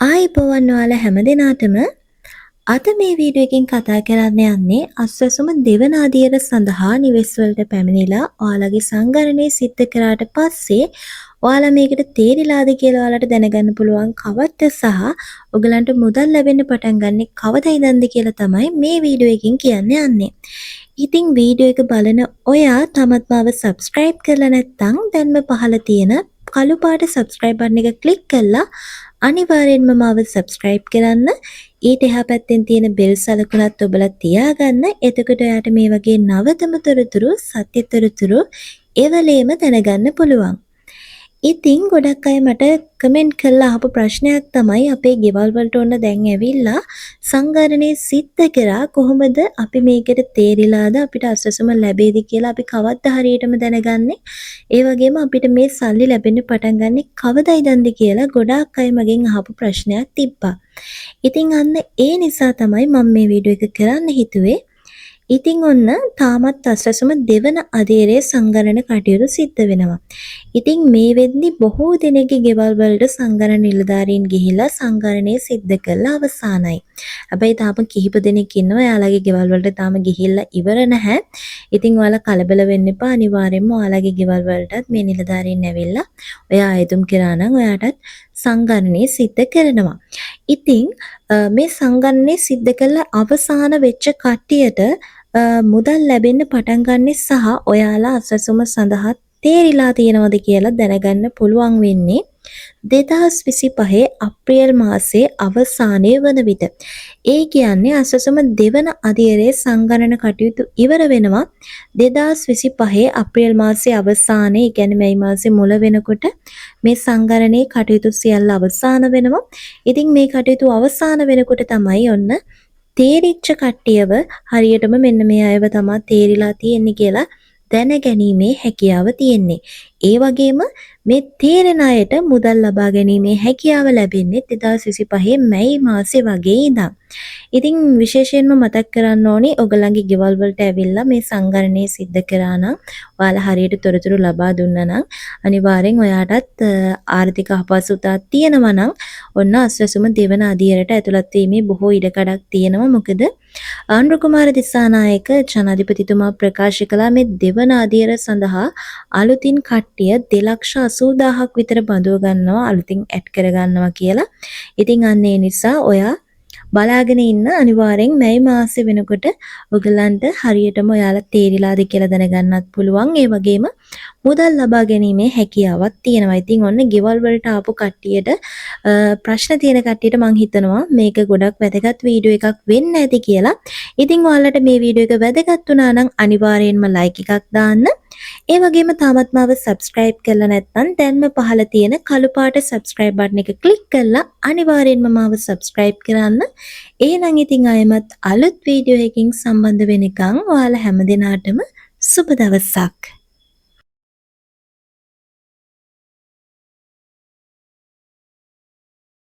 ආයිබෝවන් ඔයාලා හැමදෙනාටම අද මේ වීඩියෝ එකෙන් කතා කරන්න යන්නේ අස්වැසුම දෙවන අදියර සඳහා නිවෙස් වලට පැමිණිලා ඔයාලගේ සංගරණේ සිද්ධ කරාට පස්සේ ඔයාලා මේකට තේරිලාද කියලා ඔයාලට දැනගන්න පුළුවන් කවද්ද සහ ඔයගලන්ට මුදල් ලැබෙන්න පටන් ගන්නෙ කවදා ඉඳන්ද කියලා තමයි මේ වීඩියෝ එකෙන් කියන්න යන්නේ. ඉතින් වීඩියෝ එක බලන ඔයා තමත් මාව subscribe කරලා නැත්නම් දැන්ම පහළ තියෙන කළු පාට subscribe button එක click කරලා අනිවාර්යෙන්ම මාව subscribe කරන්න. ඊට එහා පැත්තෙන් තියෙන bell සලකුණත් ඔබලා තියාගන්න. එතකොට ඔයාට මේ වගේ නවතම තොරතුරු, සත්‍ය තොරතුරු එවලේම දැනගන්න පුළුවන්. ඉතින් ගොඩක් අය මට කමෙන්ට් කරලා අහපු ප්‍රශ්නයක් තමයි අපේ ගෙවල් වලට ඔන්න දැන් ඇවිල්ලා සංගරණේ සිද්ධ කරා කොහොමද අපි මේකට තේරිලාද අපිට අස්වැසුම ලැබෙයිද කියලා අපි කවද්ද හරියටම දැනගන්නේ. ඒ වගේම අපිට මේ සල්ලි ලැබෙන්න පටන් ගන්නේ කවදායිදන්ද කියලා ගොඩාක් අය මගෙන් අහපු ප්‍රශ්නයක් තිබ්බා. ඉතින් අන්න ඒ නිසා තමයි මම මේ වීඩියෝ එක කරන්න හිතුවේ. ඉතින් ඔන්න තාමත් අස්වැසුම දෙවන අදියරේ සංගරණ කටයුතු සිද්ධ වෙනවා. ඉතින් මේ වෙද්දි බොහෝ දෙනෙක්ගේ ගෙවල් වලට සංගරණ නිලධාරීන් ගිහිල්ලා සංගරණේ සිද්ධ කරලා අවසానයි. හැබැයි තාම කිහිප දෙනෙක් ඉන්නවා එයාලගේ ගෙවල් වලට තාම ගිහිල්ලා ඉවර නැහැ. ඉතින් ඔයාලා කලබල වෙන්න එපා. අනිවාර්යෙන්ම ඔයාලගේ ගෙවල් වලටත් මේ නිලධාරීන් ඇවිල්ලා ඔයා ආයතුම් කරා නම් ඔයාටත් සංගරණේ සිද්ධ කරනවා. ඉතින් මේ සංගරණේ සිද්ධ කළ අවසාන වෙච්ච කට්ටියට මුදල් ලැබෙන්න පටන් ගන්නෙ සහ ඔයාලා අස්වැසුම සඳහා තේරිලා තියෙනවද කියලා දැනගන්න පුළුවන් වෙන්නේ 2025 අප්‍රේල් මාසයේ අවසානයේ වන විට. ඒ කියන්නේ අස්වැසුම දෙවන අදියරේ සංගණන කටයුතු ඉවර වෙනවා 2025 අප්‍රේල් මාසයේ අවසානයේ, ඒ කියන්නේ මේ මාසයේ මුල වෙනකොට මේ සංගණනයේ කටයුතු සියල්ල අවසාන වෙනවා. ඉතින් මේ කටයුතු අවසාන වෙනකොට තමයි ඔන්න තේරිච්ච කට්ටියව හරියටම මෙන්න මේ අයව තමයි තේරිලා තියෙන්නේ කියලා දැනගැනීමේ හැකියාව තියෙන්නේ. ඒ වගේම මේ තේරෙන අයට මුදල් ලබා ගැනීමේ හැකියාව ලැබෙන්නේ 2025 මැයි මාසේ වගේ ඉඳන්. ඉතින් විශේෂයෙන්ම මතක් කරන්න ඕනේ ඔයගලන්ගේ ගෙවල් වලට ඇවිල්ලා මේ සංගරණේ සිද්ධ කරා නම් ඔයාලා හරියට තොරතුරු ලබා දුන්නා නම් අනිවාර්යෙන් ඔයාටත් ආර්ථික අපහසුතාවක් තියෙනවා නම් ඔන්න අස්වැසුම දෙවන අදියරට ඇතුළත් වීමේ බොහෝ ඉඩකඩක් තියෙනවා. මොකද ආණ්ඩු කුමාර දිසානායක ජනාධිපතිතුමා ප්‍රකාශ කළා මේ දෙවන අදියර සඳහා අලුතින් කට්ටිය 2,80,000ක් විතර බඳව ගන්නවා, අලුතින් ඇඩ් කර ගන්නවා කියලා. ඉතින් අන්න ඒ නිසා ඔයා බලාගෙන ඉන්න. අනිවාර්යෙන් මැයි මාසෙ වෙනකොට ඔයගලන්ට හරියටම ඔයාලා තේරිලාද කියලා දැනගන්නත් පුළුවන්. ඒ වගේම මුදල් ලබා ගැනීමේ හැකියාවක් තියෙනවා. ඉතින් ඔන්න ගෙවල් වලට ආපු කට්ටියට ප්‍රශ්න තියෙන කට්ටියට මම හිතනවා මේක ගොඩක් වැදගත් වීඩියෝ එකක් වෙන්න ඇති කියලා. ඉතින් ඔයාලට මේ වීඩියෝ එක වැදගත් වුණා නම් අනිවාර්යෙන්ම ලයික් එකක් දාන්න. ඒ වගේම තාමත් මාව subscribe කරලා නැත්නම් දැන්ම පහළ තියෙන කළු පාට subscribe button එක click කරලා අනිවාර්යෙන්ම මාව subscribe කරන්න. එහෙනම් ඉතින් ආයෙමත් අලුත් වීඩියෝ එකකින් සම්බන්ධ වෙනකන් ඔයාලා හැමදෙනාටම සුබ දවසක්.